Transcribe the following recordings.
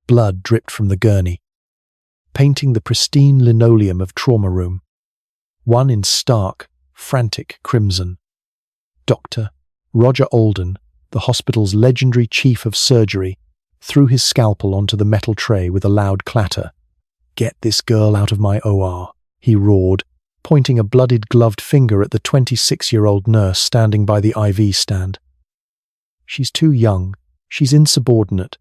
Blood dripped from the gurney, painting the pristine linoleum of trauma room, one in stark, frantic crimson. Dr. Roger Alden, the hospital's legendary chief of surgery, threw his scalpel onto the metal tray with a loud clatter. "Get this girl out of my OR," he roared, pointing a bloodied gloved finger at the 26-year-old nurse standing by the IV stand. "She's too young, she's insubordinate,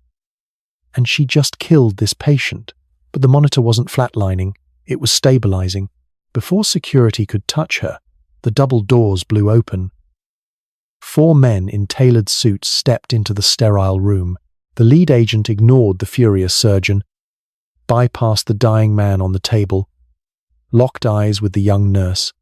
and she just killed this patient." But the monitor wasn't flatlining, it was stabilizing. Before security could touch her, the double doors blew open. 4 men in tailored suits stepped into the sterile room. The lead agent ignored the furious surgeon, bypassed the dying man on the table, locked eyes with the young nurse,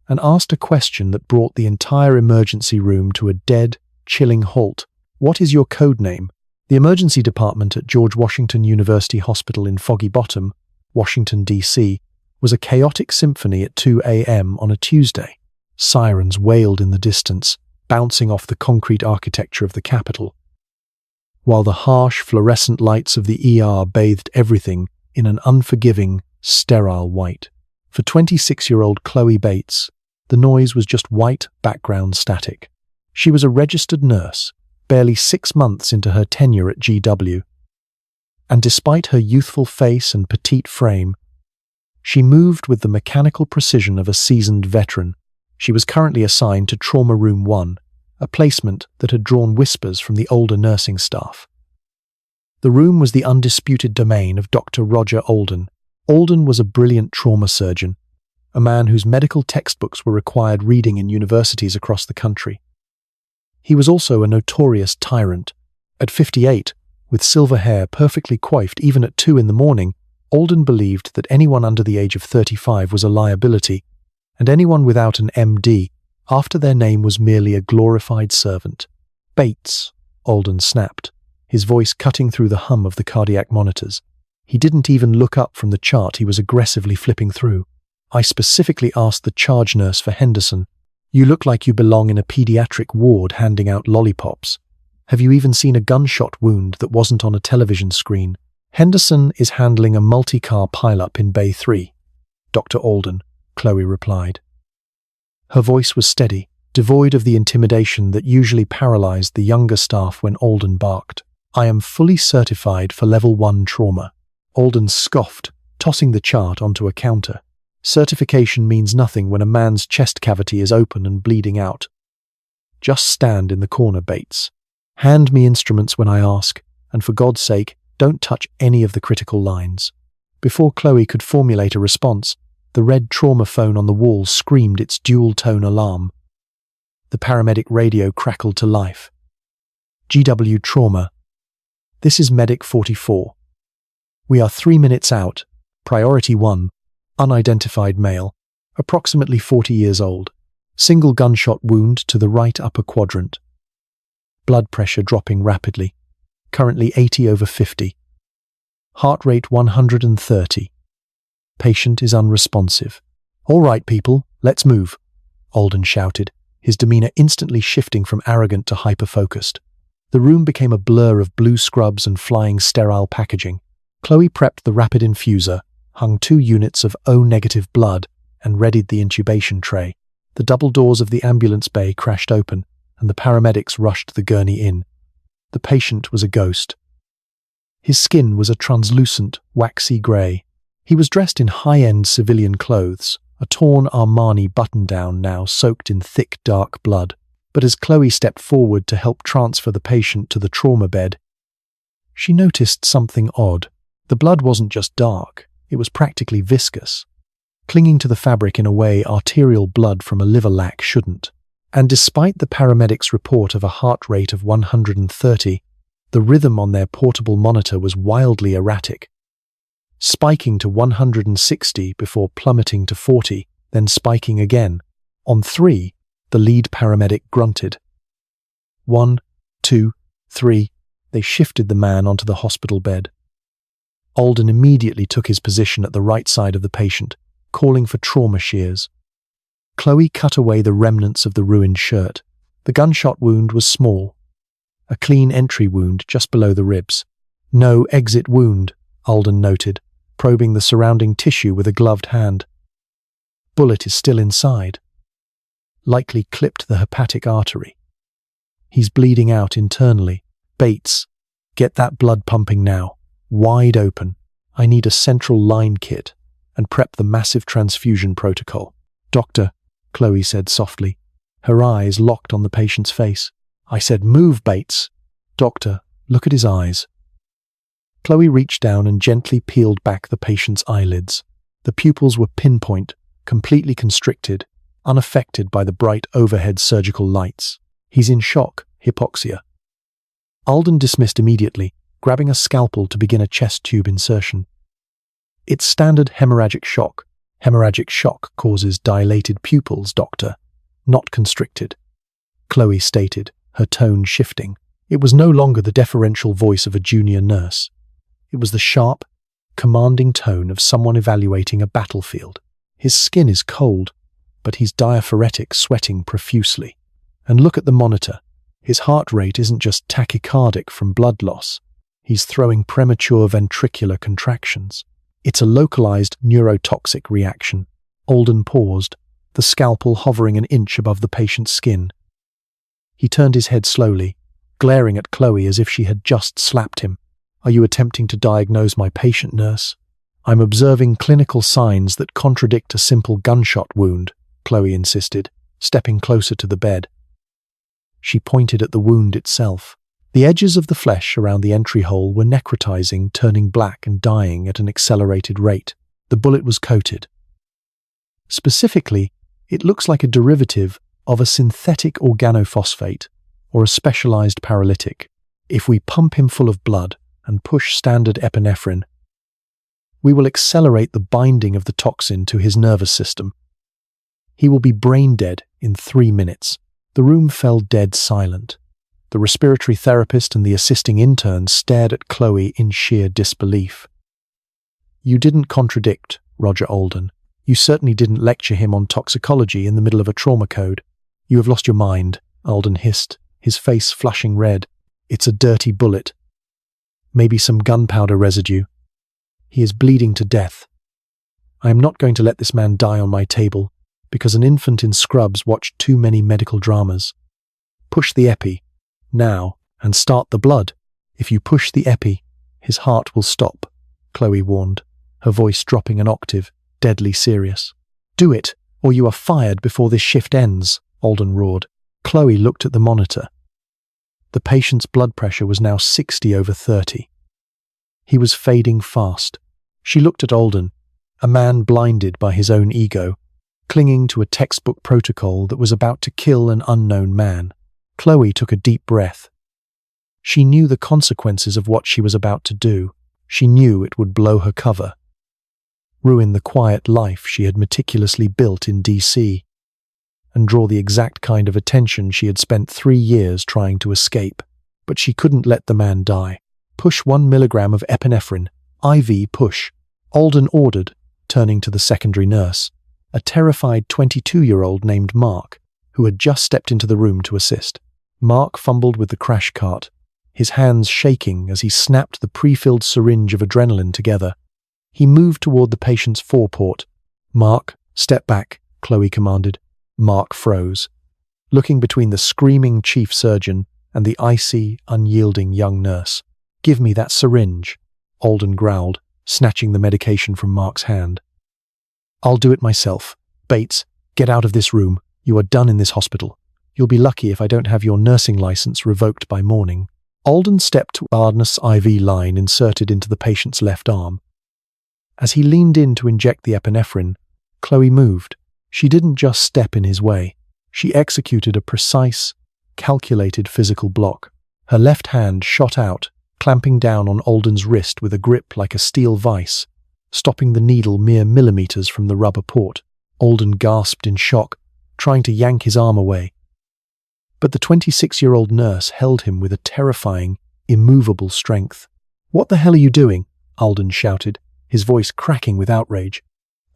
and asked a question that brought the entire emergency room to a dead, chilling halt. "What is your code name?" The emergency department at George Washington University Hospital in Foggy Bottom, Washington, D.C., was a chaotic symphony at 2 a.m. on a Tuesday. Sirens wailed in the distance, bouncing off the concrete architecture of the Capitol, while the harsh, fluorescent lights of the ER bathed everything in an unforgiving, sterile white. For 26-year-old Chloe Bates, the noise was just white background static. She was a registered nurse, barely 6 months into her tenure at GW, and despite her youthful face and petite frame, she moved with the mechanical precision of a seasoned veteran. She was currently assigned to Trauma Room 1, a placement that had drawn whispers from the older nursing staff. The room was the undisputed domain of Dr. Roger Alden. Alden was a brilliant trauma surgeon, a man whose medical textbooks were required reading in universities across the country. He was also a notorious tyrant. At 58, with silver hair perfectly coiffed even at 2 in the morning, Alden believed that anyone under the age of 35 was a liability, and anyone without an MD after their name was merely a glorified servant. "Bates," Alden snapped, his voice cutting through the hum of the cardiac monitors. He didn't even look up from the chart he was aggressively flipping through. "I specifically asked the charge nurse for Henderson. You look like you belong in a pediatric ward handing out lollipops. Have you even seen a gunshot wound that wasn't on a television screen?" "Henderson is handling a multi-car pileup in Bay 3, Dr. Alden," Chloe replied. Her voice was steady, devoid of the intimidation that usually paralyzed the younger staff when Alden barked. "I am fully certified for Level 1 trauma." Alden scoffed, tossing the chart onto a counter. "Certification means nothing when a man's chest cavity is open and bleeding out. Just stand in the corner, Bates. Hand me instruments when I ask, and for God's sake, don't touch any of the critical lines." Before Chloe could formulate a response, the red trauma phone on the wall screamed its dual-tone alarm. The paramedic radio crackled to life. "GW Trauma. This is Medic 44. We are 3 minutes out. Priority 1. Unidentified male, approximately 40 years old. Single gunshot wound to the right upper quadrant. Blood pressure dropping rapidly. Currently 80/50. Heart rate 130. Patient is unresponsive." "All right, people, let's move," Alden shouted, his demeanor instantly shifting from arrogant to hyper-focused. The room became a blur of blue scrubs and flying sterile packaging. Chloe prepped the rapid infuser, hung 2 units of O-negative blood, and readied the intubation tray. The double doors of the ambulance bay crashed open, and the paramedics rushed the gurney in. The patient was a ghost. His skin was a translucent, waxy grey. He was dressed in high-end civilian clothes, a torn Armani button-down now soaked in thick, dark blood. But as Chloe stepped forward to help transfer the patient to the trauma bed, she noticed something odd. The blood wasn't just dark, it was practically viscous, clinging to the fabric in a way arterial blood from a liver lac shouldn't. And despite the paramedics' report of a heart rate of 130, the rhythm on their portable monitor was wildly erratic, spiking to 160 before plummeting to 40, then spiking again. On 3, the lead paramedic grunted. 1, 2, 3. They shifted the man onto the hospital bed. Alden immediately took his position at the right side of the patient, calling for trauma shears. Chloe cut away the remnants of the ruined shirt. The gunshot wound was small, a clean entry wound just below the ribs. No exit wound, Alden noted, probing the surrounding tissue with a gloved hand. Bullet is still inside. Likely clipped the hepatic artery. He's bleeding out internally. Bates, get that blood pumping now. Wide open. I need a central line kit and prep the massive transfusion protocol. Doctor, Chloe said softly, her eyes locked on the patient's face. I said, move, Bates. Doctor, look at his eyes. Chloe reached down and gently peeled back the patient's eyelids. The pupils were pinpoint, completely constricted, unaffected by the bright overhead surgical lights. He's in shock, hypoxia. Alden dismissed immediately, grabbing a scalpel to begin a chest tube insertion. It's standard hemorrhagic shock. Hemorrhagic shock causes dilated pupils, doctor, not constricted, Chloe stated, her tone shifting. It was no longer the deferential voice of a junior nurse. It was the sharp, commanding tone of someone evaluating a battlefield. His skin is cold, but he's diaphoretic, sweating profusely. And look at the monitor. His heart rate isn't just tachycardic from blood loss. He's throwing premature ventricular contractions. It's a localized neurotoxic reaction. Alden paused, the scalpel hovering an inch above the patient's skin. He turned his head slowly, glaring at Chloe as if she had just slapped him. Are you attempting to diagnose my patient, nurse? I'm observing clinical signs that contradict a simple gunshot wound, Chloe insisted, stepping closer to the bed. She pointed at the wound itself. The edges of the flesh around the entry hole were necrotizing, turning black and dying at an accelerated rate. The bullet was coated. Specifically, it looks like a derivative of a synthetic organophosphate or a specialized paralytic. If we pump him full of blood and push standard epinephrine, we will accelerate the binding of the toxin to his nervous system. He will be brain dead in 3 minutes. The room fell dead silent. The respiratory therapist and the assisting intern stared at Chloe in sheer disbelief. You didn't contradict Roger Alden. You certainly didn't lecture him on toxicology in the middle of a trauma code. You have lost your mind, Alden hissed, his face flushing red. It's a dirty bullet. Maybe some gunpowder residue. He is bleeding to death. I am not going to let this man die on my table, because an infant in scrubs watched too many medical dramas. Push the epi, now, and start the blood. If you push the epi, his heart will stop, Chloe warned, her voice dropping an octave, deadly serious. Do it, or you are fired before this shift ends, Alden roared. Chloe looked at the monitor. The patient's blood pressure was now 60/30. He was fading fast. She looked at Alden, a man blinded by his own ego, clinging to a textbook protocol that was about to kill an unknown man. Chloe took a deep breath. She knew the consequences of what she was about to do. She knew it would blow her cover, ruin the quiet life she had meticulously built in DC, and draw the exact kind of attention she had spent 3 years trying to escape. But she couldn't let the man die. Push 1 milligram of epinephrine. IV push, Alden ordered, turning to the secondary nurse, a terrified 22-year-old named Mark, who had just stepped into the room to assist. Mark fumbled with the crash cart, his hands shaking as he snapped the pre-filled syringe of adrenaline together. He moved toward the patient's foreport. Mark, step back, Chloe commanded. Mark froze, looking between the screaming chief surgeon and the icy, unyielding young nurse. Give me that syringe, Alden growled, snatching the medication from Mark's hand. I'll do it myself. Bates, get out of this room. You are done in this hospital. You'll be lucky if I don't have your nursing license revoked by morning. Alden stepped to Ardness IV line inserted into the patient's left arm. As he leaned in to inject the epinephrine, Chloe moved. She didn't just step in his way. She executed a precise, calculated physical block. Her left hand shot out, clamping down on Alden's wrist with a grip like a steel vice, stopping the needle mere millimeters from the rubber port. Alden gasped in shock, trying to yank his arm away. But the 26-year-old nurse held him with a terrifying, immovable strength. What the hell are you doing? Alden shouted, his voice cracking with outrage.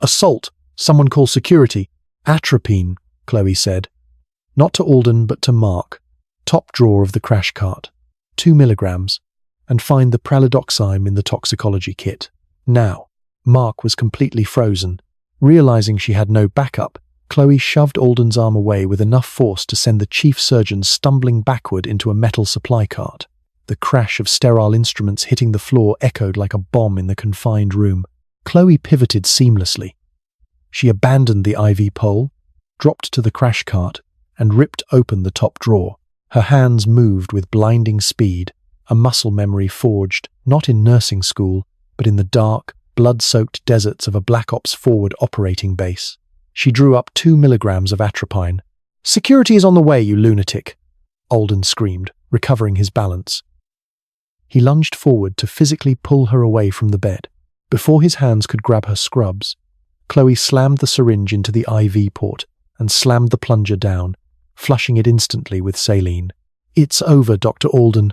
Assault! Someone call security! Atropine, Chloe said. Not to Alden, but to Mark, top drawer of the crash cart. 2 milligrams. and find the pralidoxime in the toxicology kit. Now, Mark was completely frozen. Realizing she had no backup, Chloe shoved Alden's arm away with enough force to send the chief surgeon stumbling backward into a metal supply cart. The crash of sterile instruments hitting the floor echoed like a bomb in the confined room. Chloe pivoted seamlessly. She abandoned the IV pole, dropped to the crash cart, and ripped open the top drawer. Her hands moved with blinding speed, a muscle memory forged not in nursing school, but in the dark, blood-soaked deserts of a Black Ops forward operating base. She drew up 2 milligrams of atropine. "Security is on the way, you lunatic!" Alden screamed, recovering his balance. He lunged forward to physically pull her away from the bed. Before his hands could grab her scrubs, Chloe slammed the syringe into the IV port and slammed the plunger down, flushing it instantly with saline. "It's over, Dr. Alden,"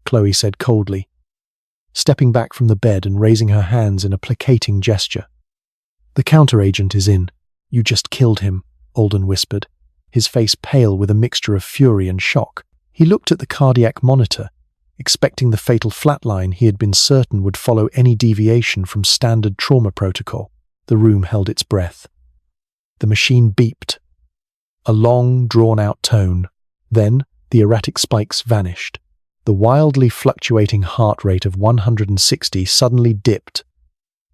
Chloe said coldly, stepping back from the bed and raising her hands in a placating gesture. "The counteragent is in. You just killed him," Alden whispered, his face pale with a mixture of fury and shock. He looked at the cardiac monitor, expecting the fatal flatline he had been certain would follow any deviation from standard trauma protocol. The room held its breath. The machine beeped, a long, drawn-out tone. Then the erratic spikes vanished. The wildly fluctuating heart rate of 160 suddenly dipped.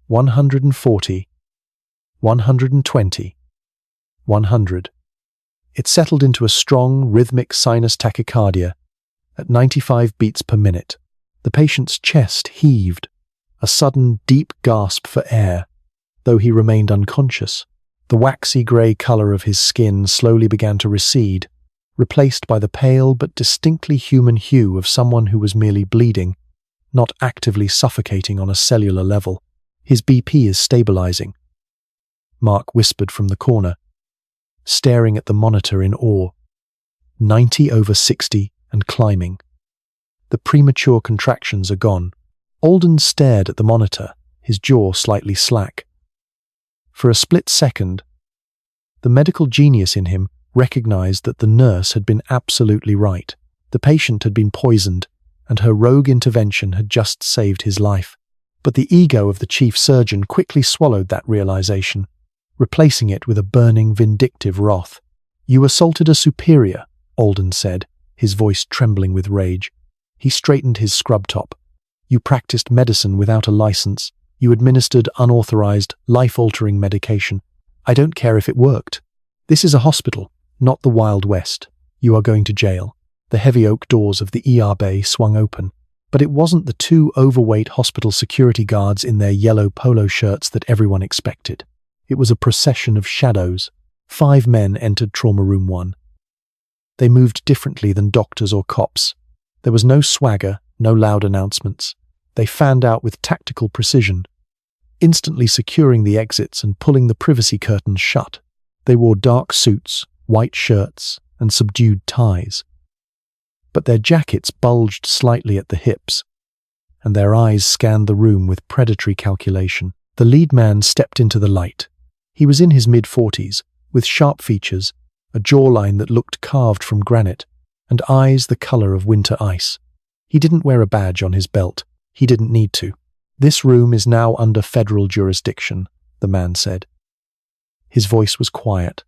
140, 120, 100. It settled into a strong, rhythmic sinus tachycardia at 95 beats per minute. The patient's chest heaved, a sudden, deep gasp for air, though he remained unconscious. The waxy grey colour of his skin slowly began to recede, replaced by the pale but distinctly human hue of someone who was merely bleeding, not actively suffocating on a cellular level. "His BP is stabilizing," Mark whispered from the corner, staring at the monitor in awe. 90 over 60 and climbing. The premature contractions are gone. Alden stared at the monitor, his jaw slightly slack. For a split second, the medical genius in him recognized that the nurse had been absolutely right. The patient had been poisoned, and her rogue intervention had just saved his life. But the ego of the chief surgeon quickly swallowed that realization, replacing it with a burning, vindictive wrath. "You assaulted a superior," Alden said, his voice trembling with rage. He straightened his scrub top. "You practiced medicine without a license. You administered unauthorized, life-altering medication. I don't care if it worked. This is a hospital, not the Wild West. You are going to jail." The heavy oak doors of the ER bay swung open. But it wasn't the 2 overweight hospital security guards in their yellow polo shirts that everyone expected. It was a procession of shadows. 5 men entered Trauma Room 1. They moved differently than doctors or cops. There was no swagger, no loud announcements. They fanned out with tactical precision, instantly securing the exits and pulling the privacy curtains shut. They wore dark suits, white shirts, and subdued ties. But their jackets bulged slightly at the hips, and their eyes scanned the room with predatory calculation. The lead man stepped into the light. He was in his mid-40s, with sharp features, a jawline that looked carved from granite, and eyes the color of winter ice. He didn't wear a badge on his belt. He didn't need to. "This room is now under federal jurisdiction," the man said. His voice was quiet,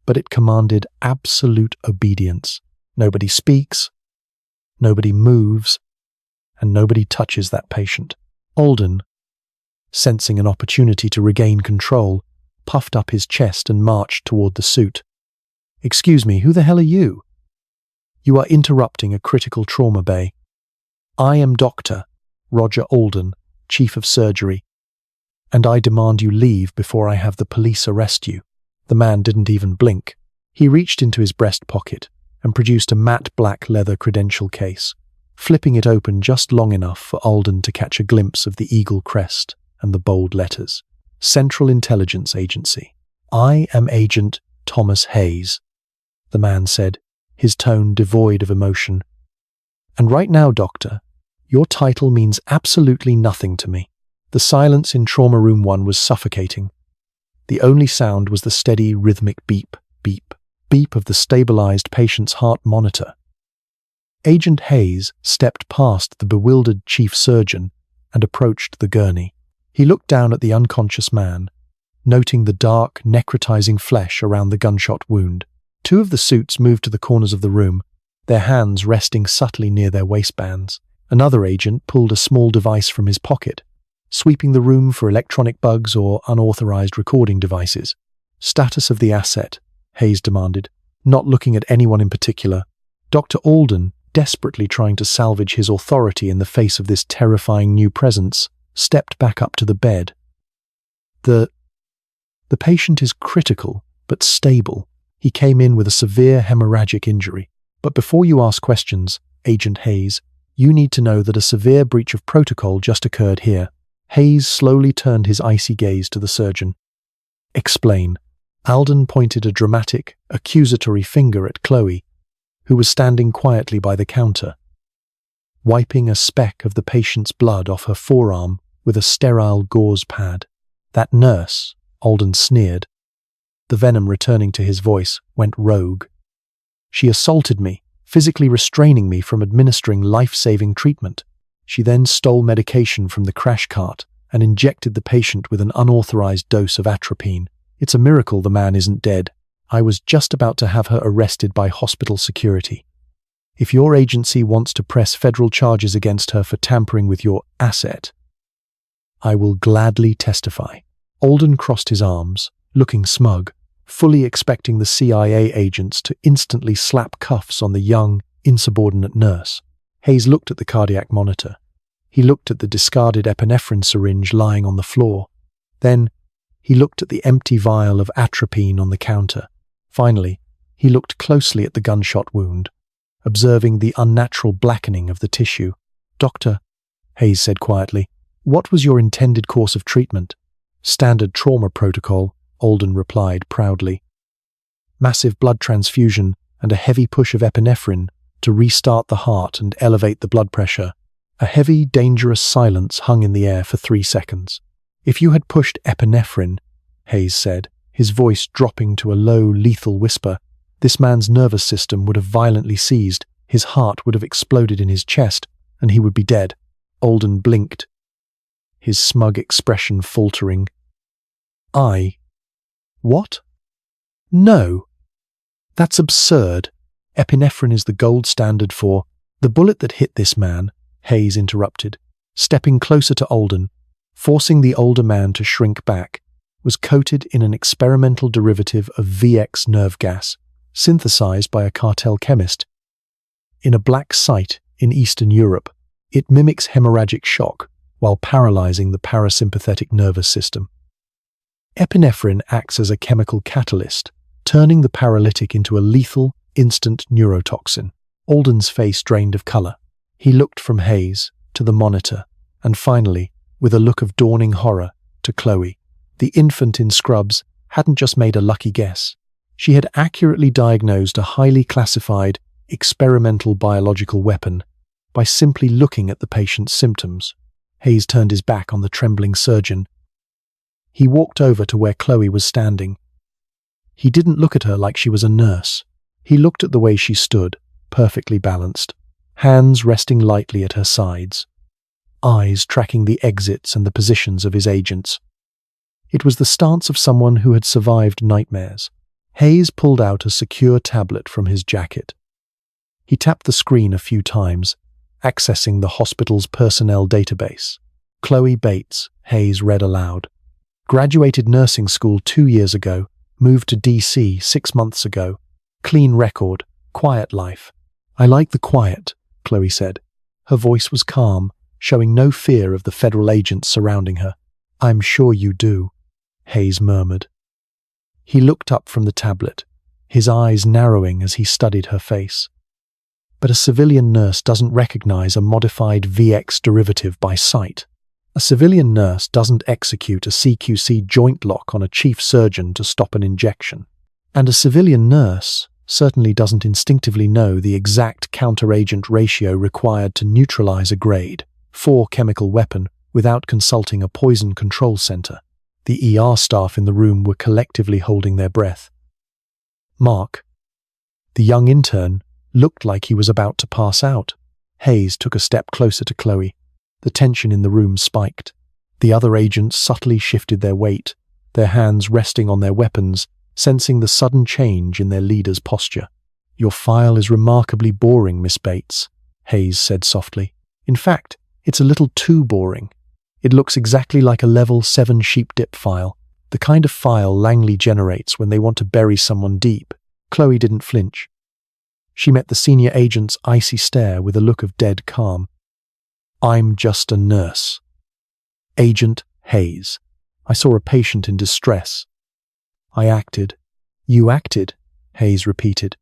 but it commanded absolute obedience. Nobody speaks, nobody moves, and nobody touches that patient. Alden, sensing an opportunity to regain control, puffed up his chest and marched toward the suit. "Excuse me, who the hell are you?" "You are interrupting a critical trauma bay. I am Dr. Roger Alden, Chief of Surgery, and I demand you leave before I have the police arrest you." The man didn't even blink. He reached into his breast pocket and produced a matte black leather credential case, flipping it open just long enough for Alden to catch a glimpse of the eagle crest and the bold letters. "Central Intelligence Agency. I am Agent Thomas Hayes," the man said, his tone devoid of emotion. "And right now, Doctor, your title means absolutely nothing to me." The silence in Trauma Room 1 was suffocating. The only sound was the steady, rhythmic beep, beep, beep of the stabilized patient's heart monitor. Agent Hayes stepped past the bewildered chief surgeon and approached the gurney. He looked down at the unconscious man, noting the dark, necrotizing flesh around the gunshot wound. Two of the suits moved to the corners of the room, their hands resting subtly near their waistbands. Another agent pulled a small device from his pocket, sweeping the room for electronic bugs or unauthorized recording devices. "Status of the asset," Hayes demanded, not looking at anyone in particular. Dr. Alden, desperately trying to salvage his authority in the face of this terrifying new presence, stepped back up to the bed. The patient is critical, but stable. He came in with a severe hemorrhagic injury. But before you ask questions, Agent Hayes, you need to know that a severe breach of protocol just occurred here. Hayes slowly turned his icy gaze to the surgeon. "Explain." Alden pointed a dramatic, accusatory finger at Chloe, who was standing quietly by the counter, wiping a speck of the patient's blood off her forearm with a sterile gauze pad. "That nurse," Alden sneered, the venom returning to his voice, went rogue. "She assaulted me, physically restraining me from administering life-saving treatment. She then stole medication from the crash cart and injected the patient with an unauthorized dose of atropine. It's a miracle the man isn't dead. I was just about to have her arrested by hospital security. If your agency wants to press federal charges against her for tampering with your asset, I will gladly testify." Alden crossed his arms, looking smug, fully expecting the CIA agents to instantly slap cuffs on the young, insubordinate nurse. Hayes looked at the cardiac monitor. He looked at the discarded epinephrine syringe lying on the floor. Then, he looked at the empty vial of atropine on the counter. Finally, he looked closely at the gunshot wound, observing the unnatural blackening of the tissue. "Doctor," Hayes said quietly, "what was your intended course of treatment?" "Standard trauma protocol," Alden replied proudly. "Massive blood transfusion and a heavy push of epinephrine to restart the heart and elevate the blood pressure." A heavy, dangerous silence hung in the air for 3 seconds. "If you had pushed epinephrine," Hayes said, his voice dropping to a low, lethal whisper, "this man's nervous system would have violently seized, his heart would have exploded in his chest, and he would be dead." Alden blinked, his smug expression faltering. What? No. That's absurd. Epinephrine is the gold standard for..." "The bullet that hit this man," Hayes interrupted, stepping closer to Alden, forcing the older man to shrink back, was coated in an experimental derivative of VX nerve gas, synthesized by a cartel chemist. In a black site in Eastern Europe, it mimics hemorrhagic shock while paralyzing the parasympathetic nervous system. Epinephrine acts as a chemical catalyst, turning the paralytic into a lethal, instant neurotoxin. Alden's face drained of color. He looked from Hayes to the monitor, and finally, with a look of dawning horror, to Chloe. The infant in scrubs hadn't just made a lucky guess. She had accurately diagnosed a highly classified, experimental biological weapon by simply looking at the patient's symptoms. Hayes turned his back on the trembling surgeon. He walked over to where Chloe was standing. He didn't look at her like she was a nurse. He looked at the way she stood, perfectly balanced, hands resting lightly at her sides, eyes tracking the exits and the positions of his agents. It was the stance of someone who had survived nightmares. Hayes pulled out a secure tablet from his jacket. He tapped the screen a few times, accessing the hospital's personnel database. "Chloe Bates," Hayes read aloud. "Graduated nursing school 2 years ago, moved to DC 6 months ago. Clean record, quiet life." "I like the quiet," Chloe said. Her voice was calm, showing no fear of the federal agents surrounding her. "I'm sure you do," Hayes murmured. He looked up from the tablet, his eyes narrowing as he studied her face. "But a civilian nurse doesn't recognize a modified VX derivative by sight. A civilian nurse doesn't execute a CQC joint lock on a chief surgeon to stop an injection. And a civilian nurse certainly doesn't instinctively know the exact counter-agent ratio required to neutralize a grade 4 chemical weapon without consulting a poison control center." The ER staff in the room were collectively holding their breath. Mark, the young intern, looked like he was about to pass out. Hayes took a step closer to Chloe. The tension in the room spiked. The other agents subtly shifted their weight, their hands resting on their weapons, sensing the sudden change in their leader's posture. "Your file is remarkably boring, Miss Bates," Hayes said softly. "In fact, it's a little too boring. It looks exactly like a level 7 sheep dip file, the kind of file Langley generates when they want to bury someone deep." Chloe didn't flinch. She met the senior agent's icy stare with a look of dead calm. "I'm just a nurse." "Agent Hayes. I saw a patient in distress." "I acted." "You acted?" Hayes repeated.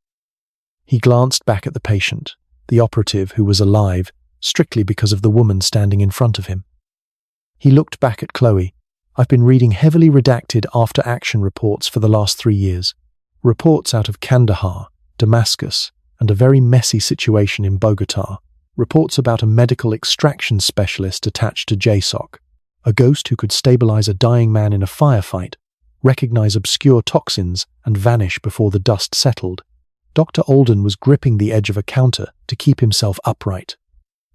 He glanced back at the patient, the operative who was alive, strictly because of the woman standing in front of him. He looked back at Chloe. "I've been reading heavily redacted after-action reports for the last 3 years. Reports out of Kandahar, Damascus, and a very messy situation in Bogota. Reports about a medical extraction specialist attached to JSOC, a ghost who could stabilize a dying man in a firefight, recognize obscure toxins, and vanish before the dust settled." Dr. Alden was gripping the edge of a counter to keep himself upright.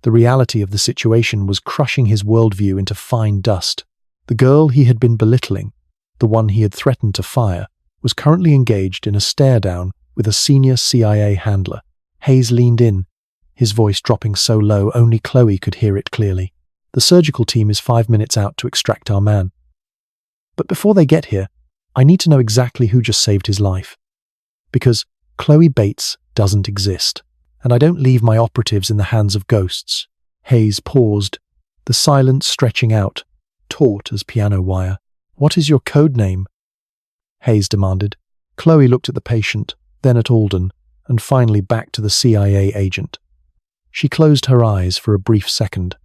The reality of the situation was crushing his worldview into fine dust. The girl he had been belittling, the one he had threatened to fire, was currently engaged in a stare-down with a senior CIA handler. Hayes leaned in, his voice dropping so low only Chloe could hear it clearly. "The surgical team is 5 minutes out to extract our man. But before they get here, I need to know exactly who just saved his life. Because Chloe Bates doesn't exist, and I don't leave my operatives in the hands of ghosts." Hayes paused, the silence stretching out, taut as piano wire. "What is your code name?" Hayes demanded. Chloe looked at the patient, then at Alden, and finally back to the CIA agent. She closed her eyes for a brief second.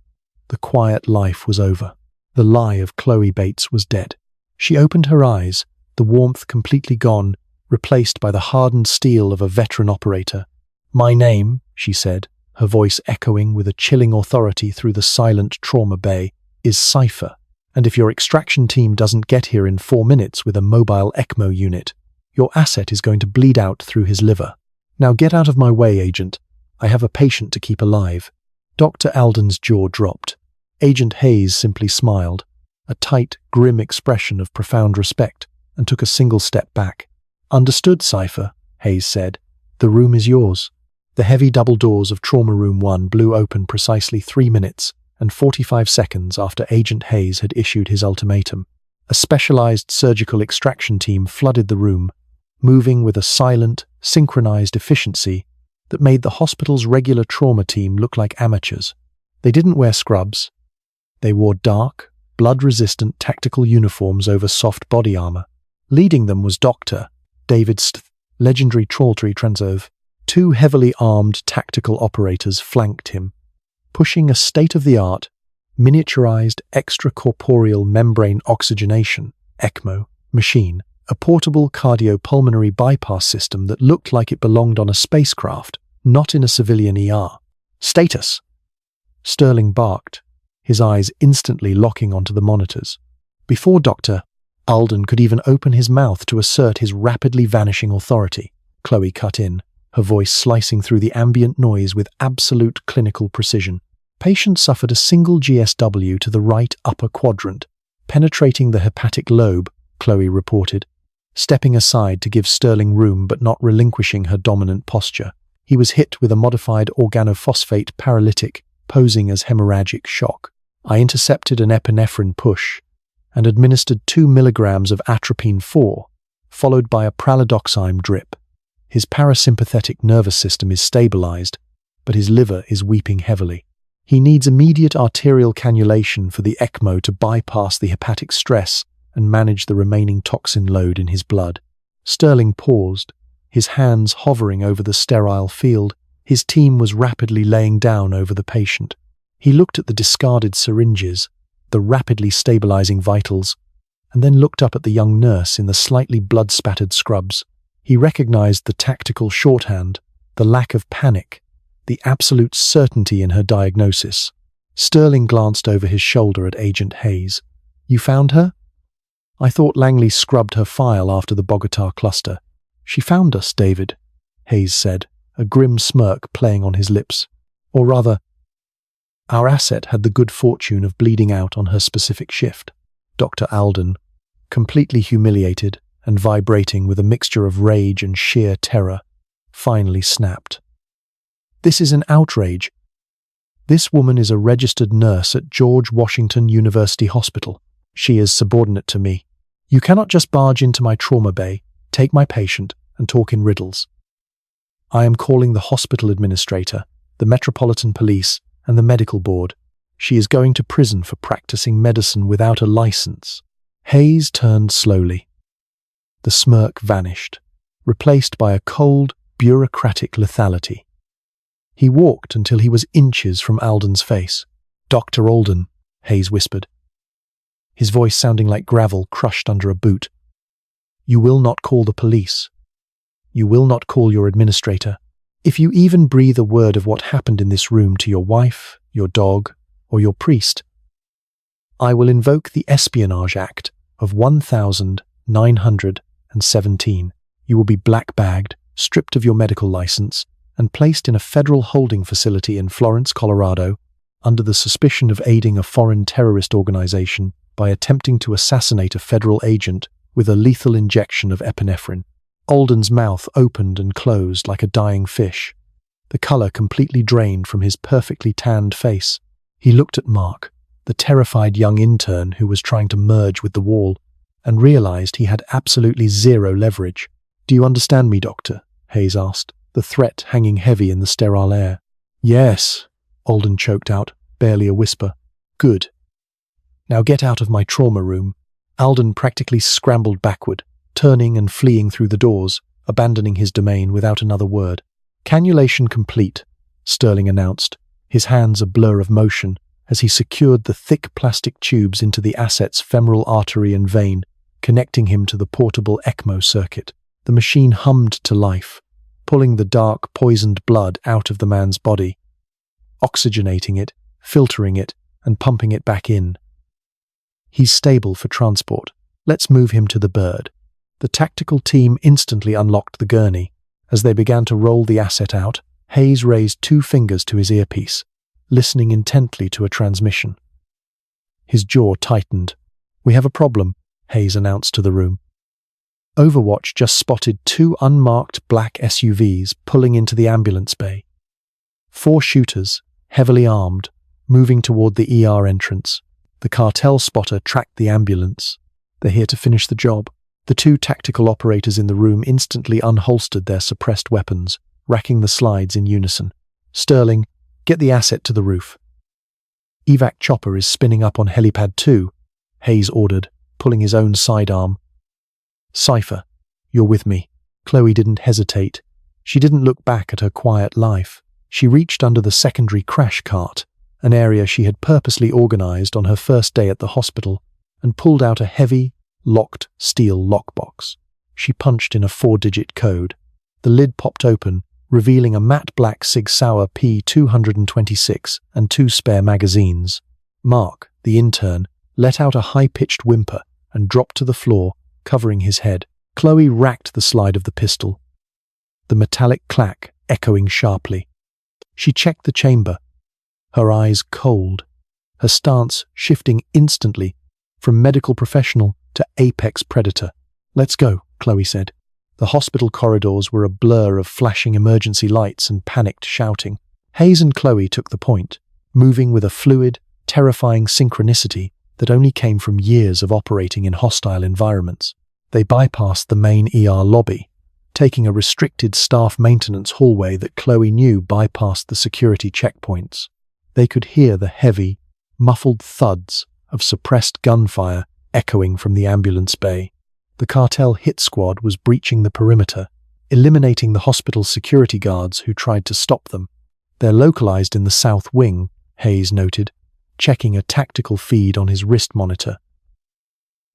The quiet life was over. The lie of Chloe Bates was dead. She opened her eyes, the warmth completely gone, replaced by the hardened steel of a veteran operator. "My name," she said, her voice echoing with a chilling authority through the silent trauma bay, "is Cypher. And if your extraction team doesn't get here in 4 minutes with a mobile ECMO unit, your asset is going to bleed out through his liver. Now get out of my way, Agent. I have a patient to keep alive." Dr. Alden's jaw dropped. Agent Hayes simply smiled, a tight, grim expression of profound respect, and took a single step back. "Understood, Cypher," Hayes said. "The room is yours." The heavy double doors of Trauma Room 1 blew open precisely 3 minutes and 45 seconds after Agent Hayes had issued his ultimatum. A specialized surgical extraction team flooded the room, moving with a silent, synchronized efficiency that made the hospital's regular trauma team look like amateurs. They didn't wear scrubs. They wore dark, blood-resistant tactical uniforms over soft body armor. Leading them was Dr. David legendary Traultry Transove. 2 heavily armed tactical operators flanked him, pushing a state-of-the-art, miniaturized extracorporeal membrane oxygenation (ECMO) machine, a portable cardiopulmonary bypass system that looked like it belonged on a spacecraft, not in a civilian ER. "Status!" Sterling barked, his eyes instantly locking onto the monitors. Before Dr. Alden could even open his mouth to assert his rapidly vanishing authority, Chloe cut in, her voice slicing through the ambient noise with absolute clinical precision. Patient suffered a single GSW to the right upper quadrant, penetrating the hepatic lobe, Chloe reported, stepping aside to give Sterling room but not relinquishing her dominant posture. He was hit with a modified organophosphate paralytic, posing as hemorrhagic shock. I intercepted an epinephrine push and administered 2 milligrams of atropine 4, followed by a pralidoxime drip. His parasympathetic nervous system is stabilized, but his liver is weeping heavily. He needs immediate arterial cannulation for the ECMO to bypass the hepatic stress and manage the remaining toxin load in his blood. Sterling paused, his hands hovering over the sterile field. His team was rapidly laying down over the patient. He looked at the discarded syringes, the rapidly stabilizing vitals, and then looked up at the young nurse in the slightly blood-spattered scrubs. He recognized the tactical shorthand, the lack of panic, the absolute certainty in her diagnosis. Sterling glanced over his shoulder at Agent Hayes. "You found her?" "I thought Langley scrubbed her file after the Bogota cluster." "She found us, David," Hayes said, a grim smirk playing on his lips. Or rather, our asset had the good fortune of bleeding out on her specific shift. Dr. Alden, completely humiliated and vibrating with a mixture of rage and sheer terror, finally snapped. "This is an outrage. This woman is a registered nurse at George Washington University Hospital. She is subordinate to me. You cannot just barge into my trauma bay, take my patient, and talk in riddles. I am calling the hospital administrator, the Metropolitan Police, and the medical board. She is going to prison for practicing medicine without a license." Hayes turned slowly. The smirk vanished, replaced by a cold, bureaucratic lethality. He walked until he was inches from Alden's face. "Dr. Alden," Hayes whispered, his voice sounding like gravel crushed under a boot. "You will not call the police. You will not call your administrator. If you even breathe a word of what happened in this room to your wife, your dog, or your priest, I will invoke the Espionage Act of 1917. You will be black-bagged, stripped of your medical license, and placed in a federal holding facility in Florence, Colorado, under the suspicion of aiding a foreign terrorist organization by attempting to assassinate a federal agent with a lethal injection of epinephrine." Alden's mouth opened and closed like a dying fish, the color completely drained from his perfectly tanned face. He looked at Mark, the terrified young intern who was trying to merge with the wall, and realized he had absolutely zero leverage. "Do you understand me, Doctor?" Hayes asked, the threat hanging heavy in the sterile air. "Yes," Alden choked out, barely a whisper. "Good. Now get out of my trauma room." Alden practically scrambled backward, turning and fleeing through the doors, abandoning his domain without another word. "Cannulation complete," Sterling announced, his hands a blur of motion as he secured the thick plastic tubes into the asset's femoral artery and vein, connecting him to the portable ECMO circuit. The machine hummed to life, pulling the dark, poisoned blood out of the man's body, oxygenating it, filtering it, and pumping it back in. "He's stable for transport. Let's move him to the bird." The tactical team instantly unlocked the gurney. As they began to roll the asset out, Hayes raised 2 fingers to his earpiece, listening intently to a transmission. His jaw tightened. "We have a problem," Hayes announced to the room. Overwatch just spotted 2 unmarked black SUVs pulling into the ambulance bay. 4 shooters, heavily armed, moving toward the ER entrance. The cartel spotter tracked the ambulance. "They're here to finish the job." The 2 tactical operators in the room instantly unholstered their suppressed weapons, racking the slides in unison. "Sterling, get the asset to the roof." "Evac chopper is spinning up on helipad 2, Hayes ordered, pulling his own sidearm. "Cypher, you're with me." Chloe didn't hesitate. She didn't look back at her quiet life. She reached under the secondary crash cart, an area she had purposely organized on her first day at the hospital, and pulled out a heavy, locked steel lockbox. She punched in a 4-digit code. The lid popped open, revealing a matte black Sig Sauer P226 and 2 spare magazines. Mark, the intern, let out a high-pitched whimper and dropped to the floor, covering his head. Chloe racked the slide of the pistol, the metallic clack echoing sharply. She checked the chamber, her eyes cold, her stance shifting instantly from medical professional to apex predator. "Let's go," Chloe said. The hospital corridors were a blur of flashing emergency lights and panicked shouting. Hayes and Chloe took the point, moving with a fluid, terrifying synchronicity that only came from years of operating in hostile environments. They bypassed the main ER lobby, taking a restricted staff maintenance hallway that Chloe knew bypassed the security checkpoints. They could hear the heavy, muffled thuds of suppressed gunfire echoing from the ambulance bay. The cartel hit squad was breaching the perimeter, eliminating the hospital's security guards who tried to stop them. "They're localized in the south wing," Hayes noted, checking a tactical feed on his wrist monitor.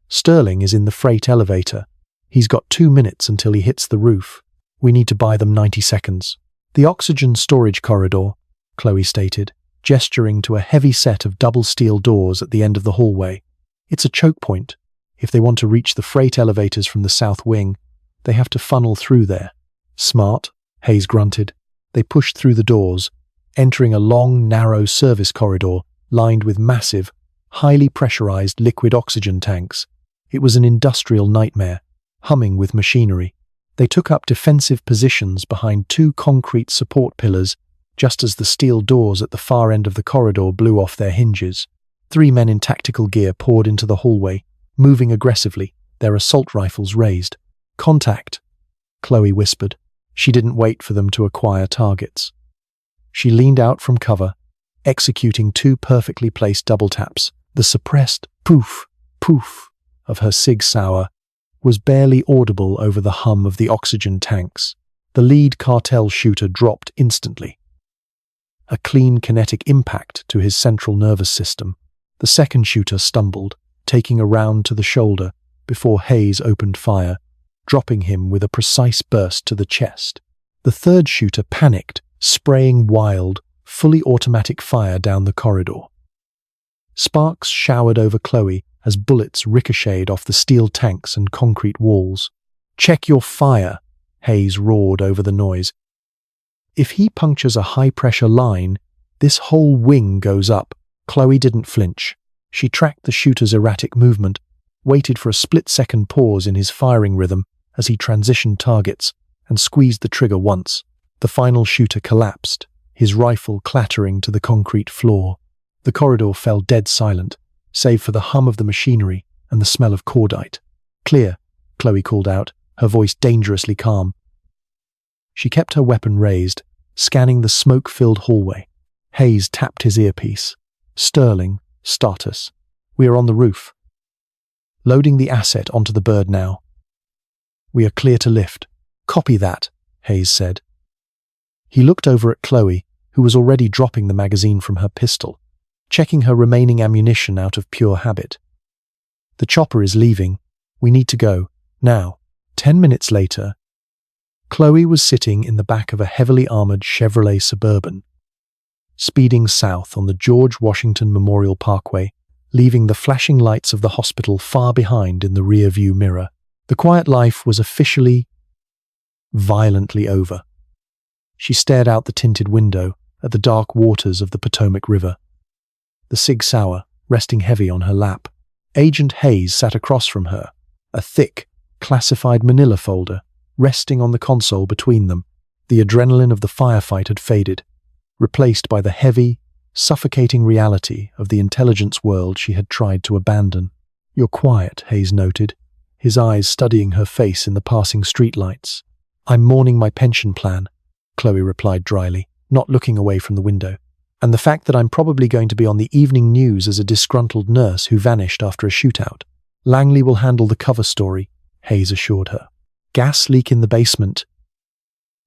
"Sterling is in the freight elevator. He's got 2 minutes until he hits the roof. We need to buy them 90 seconds. "The oxygen storage corridor," Chloe stated, gesturing to a heavy set of double steel doors at the end of the hallway. "It's a choke point. If they want to reach the freight elevators from the south wing, they have to funnel through there." "Smart," Hayes grunted. They pushed through the doors, entering a long, narrow service corridor lined with massive, highly pressurized liquid oxygen tanks. It was an industrial nightmare, humming with machinery. They took up defensive positions behind two concrete support pillars just as the steel doors at the far end of the corridor blew off their hinges. 3 men in tactical gear poured into the hallway, moving aggressively, their assault rifles raised. "Contact," Chloe whispered. She didn't wait for them to acquire targets. She leaned out from cover, executing 2 perfectly placed double taps. The suppressed poof, poof of her Sig Sauer was barely audible over the hum of the oxygen tanks. The lead cartel shooter dropped instantly, a clean kinetic impact to his central nervous system. The second shooter stumbled, taking a round to the shoulder before Hayes opened fire, dropping him with a precise burst to the chest. The third shooter panicked, spraying wild, fully automatic fire down the corridor. Sparks showered over Chloe as bullets ricocheted off the steel tanks and concrete walls. "Check your fire," Hayes roared over the noise. "If he punctures a high-pressure line, this whole wing goes up." Chloe didn't flinch. She tracked the shooter's erratic movement, waited for a split-second pause in his firing rhythm as he transitioned targets, and squeezed the trigger once. The final shooter collapsed, his rifle clattering to the concrete floor. The corridor fell dead silent, save for the hum of the machinery and the smell of cordite. "Clear," Chloe called out, her voice dangerously calm. She kept her weapon raised, scanning the smoke-filled hallway. Hayes tapped his earpiece. "Sterling, status. We are on the roof. Loading the asset onto the bird now. We are clear to lift." "Copy that," Hayes said. He looked over at Chloe, who was already dropping the magazine from her pistol, checking her remaining ammunition out of pure habit. "The chopper is leaving. We need to go. Now." 10 minutes later, Chloe was sitting in the back of a heavily armored Chevrolet Suburban, speeding south on the George Washington Memorial Parkway, leaving the flashing lights of the hospital far behind in the rear-view mirror. The quiet life was officially, violently over. She stared out the tinted window at the dark waters of the Potomac River, the Sig Sauer resting heavy on her lap. Agent Hayes sat across from her, a thick, classified manila folder resting on the console between them. The adrenaline of the firefight had faded, replaced by the heavy, suffocating reality of the intelligence world she had tried to abandon. "You're quiet," Hayes noted, his eyes studying her face in the passing streetlights. "I'm mourning my pension plan," Chloe replied dryly, not looking away from the window. "And the fact that I'm probably going to be on the evening news as a disgruntled nurse who vanished after a shootout. Langley will handle the cover story," Hayes assured her. "Gas leak in the basement.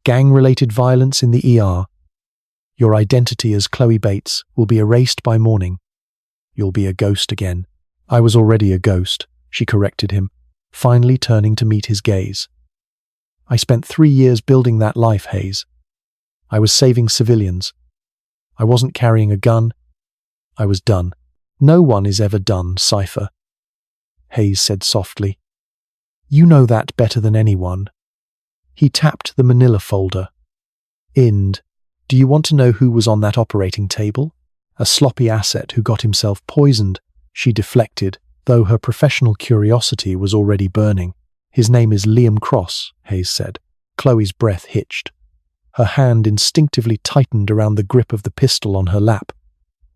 Gang-related violence in the ER. Your identity as Chloe Bates will be erased by morning. You'll be a ghost again." "I was already a ghost," she corrected him, finally turning to meet his gaze. "I spent 3 years building that life, Hayes. I was saving civilians. I wasn't carrying a gun. I was done." "No one is ever done, Cypher," Hayes said softly. "You know that better than anyone." He tapped the manila folder. "Ind. Do you want to know who was on that operating table? A sloppy asset who got himself poisoned." She deflected, though her professional curiosity was already burning. "His name is Liam Cross," Hayes said. Chloe's breath hitched. Her hand instinctively tightened around the grip of the pistol on her lap.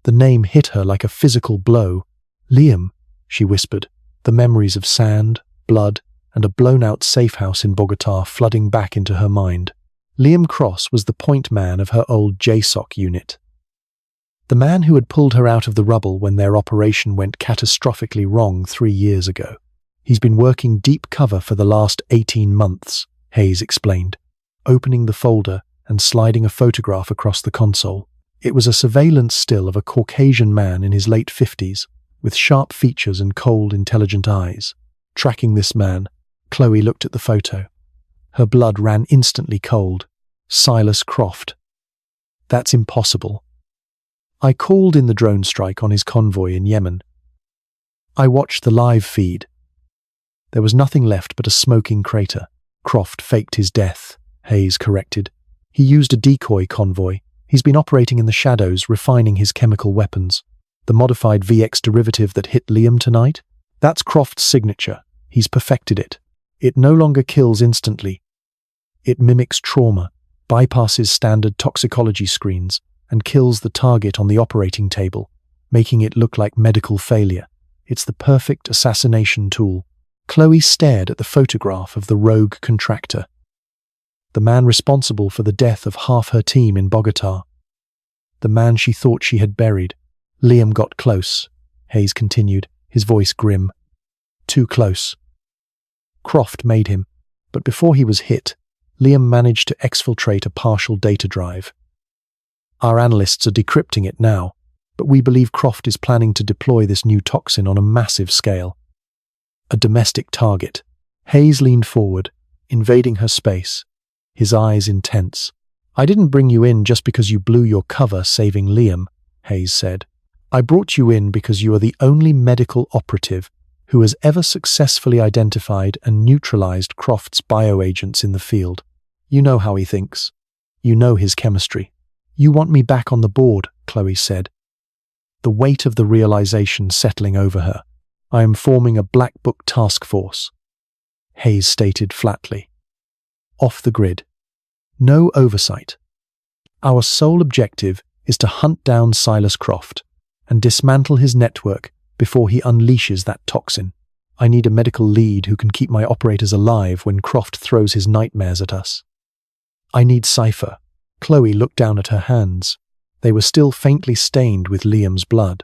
The name hit her like a physical blow. "Liam," she whispered, the memories of sand, blood, and a blown-out safe house in Bogota flooding back into her mind. Liam Cross was the point man of her old JSOC unit. The man who had pulled her out of the rubble when their operation went catastrophically wrong 3 years ago. "He's been working deep cover for the last 18 months, Hayes explained, opening the folder and sliding a photograph across the console. It was a surveillance still of a Caucasian man in his late 50s, with sharp features and cold, intelligent eyes. Tracking this man, Chloe looked at the photo. Her blood ran instantly cold. Silas Croft. "That's impossible. I called in the drone strike on his convoy in Yemen. I watched the live feed. There was nothing left but a smoking crater. Croft faked his death," Hayes corrected. He used a decoy convoy. He's been operating in the shadows, refining his chemical weapons. The modified VX derivative that hit Liam tonight? That's Croft's signature. He's perfected it. It no longer kills instantly. It mimics trauma, bypasses standard toxicology screens, and kills the target on the operating table, making it look like medical failure. It's the perfect assassination tool. Chloe stared at the photograph of the rogue contractor, the man responsible for the death of half her team in Bogota. The man she thought she had buried. Liam got close, Hayes continued, his voice grim. Too close. Croft made him, but before he was hit, Liam managed to exfiltrate a partial data drive. Our analysts are decrypting it now, but we believe Croft is planning to deploy this new toxin on a massive scale. A domestic target. Hayes leaned forward, invading her space, his eyes intense. I didn't bring you in just because you blew your cover saving Liam, Hayes said. I brought you in because you are the only medical operative who has ever successfully identified and neutralized Croft's bioagents in the field. You know how he thinks. You know his chemistry. You want me back on the board, Chloe said, the weight of the realization settling over her. I am forming a Black Book task force, Hayes stated flatly. Off the grid. No oversight. Our sole objective is to hunt down Silas Croft and dismantle his network before he unleashes that toxin. I need a medical lead who can keep my operators alive when Croft throws his nightmares at us. I need Cypher. Chloe looked down at her hands. They were still faintly stained with Liam's blood.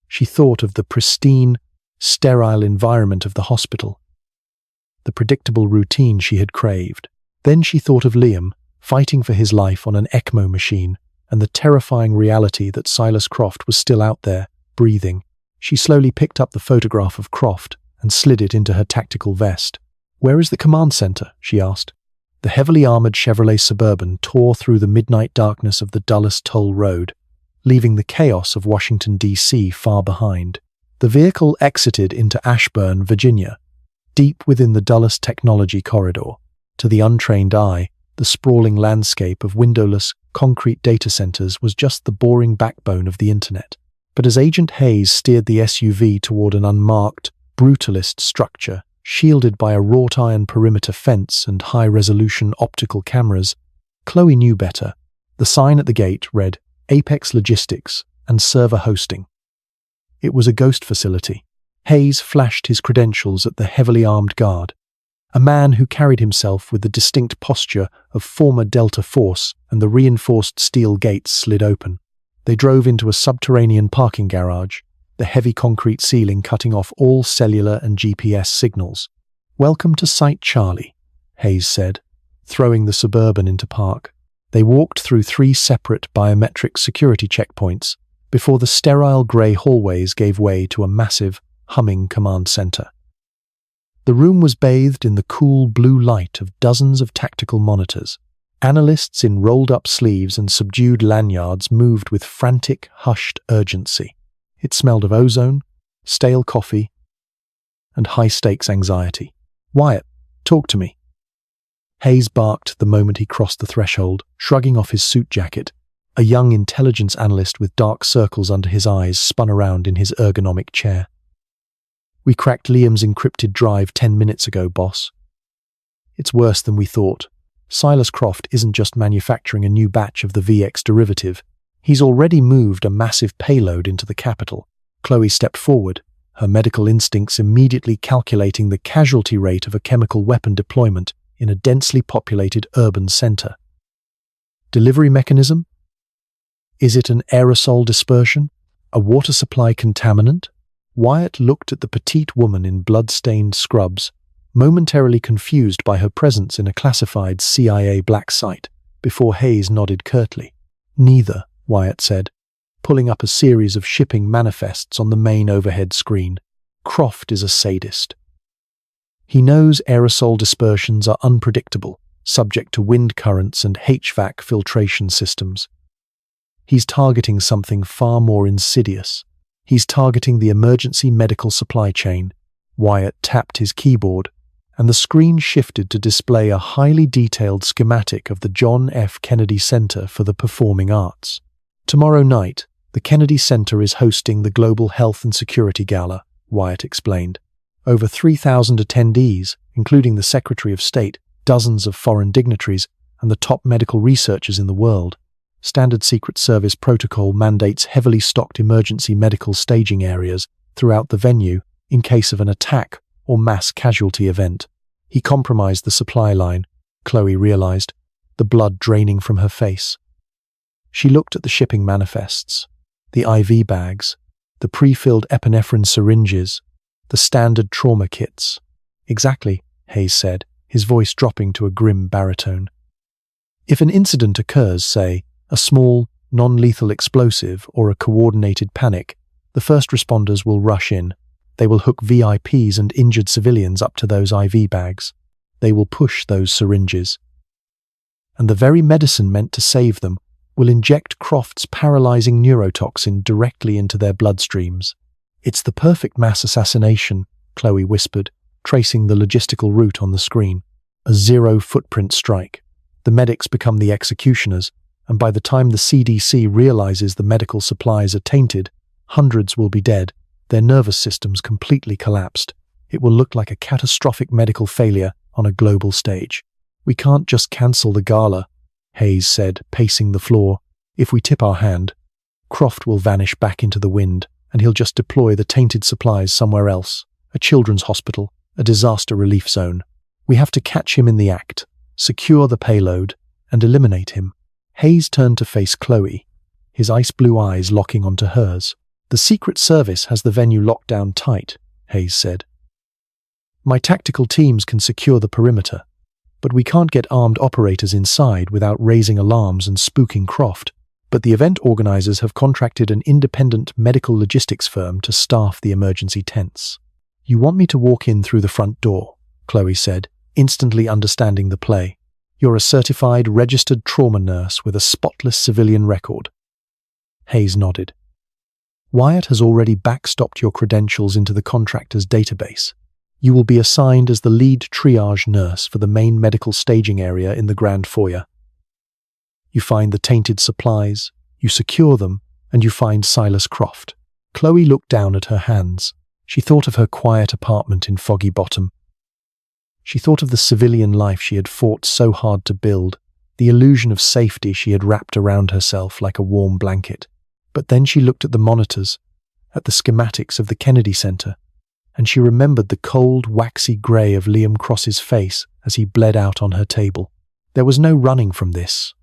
She thought of the pristine, sterile environment of the hospital, the predictable routine she had craved. Then she thought of Liam, fighting for his life on an ECMO machine, and the terrifying reality that Silas Croft was still out there, breathing. She slowly picked up the photograph of Croft and slid it into her tactical vest. Where is the command center? She asked. The heavily armored Chevrolet Suburban tore through the midnight darkness of the Dulles Toll Road, leaving the chaos of Washington, D.C. far behind. The vehicle exited into Ashburn, Virginia, deep within the Dulles Technology Corridor. To the untrained eye, the sprawling landscape of windowless, concrete data centers was just the boring backbone of the internet. But as Agent Hayes steered the SUV toward an unmarked, brutalist structure, shielded by a wrought-iron perimeter fence and high-resolution optical cameras, Chloe knew better. The sign at the gate read, Apex Logistics and Server Hosting. It was a ghost facility. Hayes flashed his credentials at the heavily armed guard, a man who carried himself with the distinct posture of former Delta Force, and the reinforced steel gates slid open. They drove into a subterranean parking garage, the heavy concrete ceiling cutting off all cellular and GPS signals. Welcome to Site Charlie, Hayes said, throwing the Suburban into park. They walked through 3 separate biometric security checkpoints before the sterile grey hallways gave way to a massive, humming command center. The room was bathed in the cool blue light of dozens of tactical monitors. Analysts in rolled-up sleeves and subdued lanyards moved with frantic, hushed urgency. It smelled of ozone, stale coffee, and high-stakes anxiety. Wyatt, talk to me. Hayes barked the moment he crossed the threshold, shrugging off his suit jacket. A young intelligence analyst with dark circles under his eyes spun around in his ergonomic chair. We cracked Liam's encrypted drive 10 minutes ago, boss. It's worse than we thought. Silas Croft isn't just manufacturing a new batch of the VX derivative. He's already moved a massive payload into the capital. Chloe stepped forward, her medical instincts immediately calculating the casualty rate of a chemical weapon deployment in a densely populated urban center. Delivery mechanism? Is it an aerosol dispersion? A water supply contaminant? Wyatt looked at the petite woman in blood-stained scrubs, momentarily confused by her presence in a classified CIA black site, before Hayes nodded curtly. Neither, Wyatt said, pulling up a series of shipping manifests on the main overhead screen. Croft is a sadist. He knows aerosol dispersions are unpredictable, subject to wind currents and HVAC filtration systems. He's targeting something far more insidious. He's targeting the emergency medical supply chain. Wyatt tapped his keyboard, and the screen shifted to display a highly detailed schematic of the John F. Kennedy Center for the Performing Arts. Tomorrow night, the Kennedy Center is hosting the Global Health and Security Gala, Wyatt explained. Over 3,000 attendees, including the Secretary of State, dozens of foreign dignitaries, and the top medical researchers in the world. Standard Secret Service protocol mandates heavily stocked emergency medical staging areas throughout the venue in case of an attack or mass casualty event. He compromised the supply line, Chloe realized, the blood draining from her face. She looked at the shipping manifests, the IV bags, the pre-filled epinephrine syringes, the standard trauma kits. Exactly, Hayes said, his voice dropping to a grim baritone. If an incident occurs, say, a small, non-lethal explosive or a coordinated panic, the first responders will rush in. They will hook VIPs and injured civilians up to those IV bags. They will push those syringes. And the very medicine meant to save them will inject Croft's paralyzing neurotoxin directly into their bloodstreams. It's the perfect mass assassination, Chloe whispered, tracing the logistical route on the screen. A zero-footprint strike. The medics become the executioners, and by the time the CDC realizes the medical supplies are tainted, hundreds will be dead, their nervous systems completely collapsed. It will look like a catastrophic medical failure on a global stage. We can't just cancel the gala, Hayes said, pacing the floor. If we tip our hand, Croft will vanish back into the wind, and he'll just deploy the tainted supplies somewhere else, a children's hospital, a disaster relief zone. We have to catch him in the act, secure the payload, and eliminate him. Hayes turned to face Chloe, his ice-blue eyes locking onto hers. The Secret Service has the venue locked down tight, Hayes said. My tactical teams can secure the perimeter, but we can't get armed operators inside without raising alarms and spooking Croft. But the event organizers have contracted an independent medical logistics firm to staff the emergency tents. You want me to walk in through the front door, Chloe said, instantly understanding the play. You're a certified, registered trauma nurse with a spotless civilian record. Hayes nodded. Wyatt has already backstopped your credentials into the contractor's database. You will be assigned as the lead triage nurse for the main medical staging area in the Grand Foyer. You find the tainted supplies, you secure them, and you find Silas Croft. Chloe looked down at her hands. She thought of her quiet apartment in Foggy Bottom. She thought of the civilian life she had fought so hard to build, the illusion of safety she had wrapped around herself like a warm blanket. But then she looked at the monitors, at the schematics of the Kennedy Center, and she remembered the cold, waxy grey of Liam Cross's face as he bled out on her table. There was no running from this.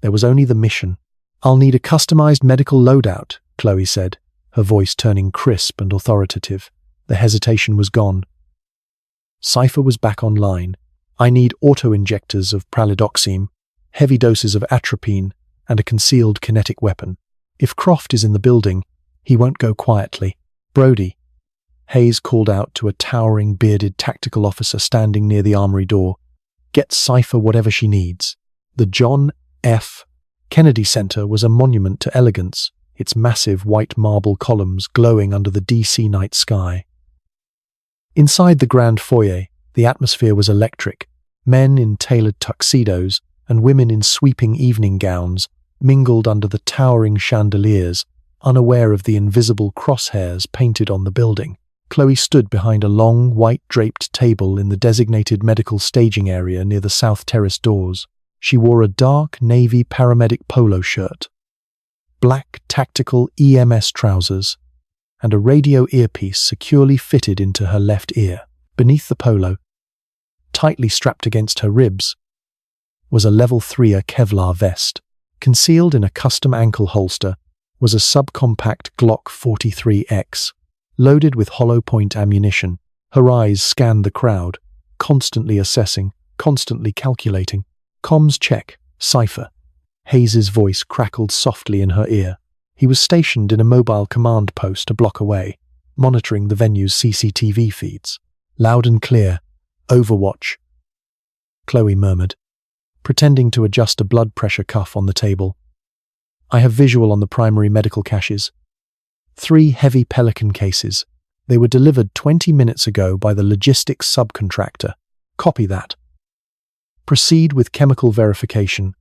There was only the mission. I'll need a customized medical loadout, Chloe said, her voice turning crisp and authoritative. The hesitation was gone. Cypher was back online. I need auto-injectors of pralidoxime, heavy doses of atropine, and a concealed kinetic weapon. If Croft is in the building, he won't go quietly. Brody, Hayes called out to a towering, bearded tactical officer standing near the armory door. Get Cypher whatever she needs. The John F. Kennedy Center was a monument to elegance, its massive white marble columns glowing under the DC night sky. Inside the Grand Foyer, the atmosphere was electric. Men in tailored tuxedos and women in sweeping evening gowns mingled under the towering chandeliers, unaware of the invisible crosshairs painted on the building. Chloe stood behind a long, white-draped table in the designated medical staging area near the South Terrace doors. She wore a dark navy paramedic polo shirt, black tactical EMS trousers, and a radio earpiece securely fitted into her left ear. Beneath the polo, tightly strapped against her ribs, was a level 3 Kevlar vest. Concealed in a custom ankle holster was a subcompact Glock 43X, loaded with hollow-point ammunition. Her eyes scanned the crowd, constantly assessing, constantly calculating. Comms check, Cypher. Hayes's voice crackled softly in her ear. He was stationed in a mobile command post a block away, monitoring the venue's CCTV feeds. Loud and clear. Overwatch. Chloe murmured, pretending to adjust a blood pressure cuff on the table. I have visual on the primary medical caches. 3 heavy Pelican cases, They were delivered 20 minutes ago by the logistics subcontractor. Copy that. Proceed with chemical verification.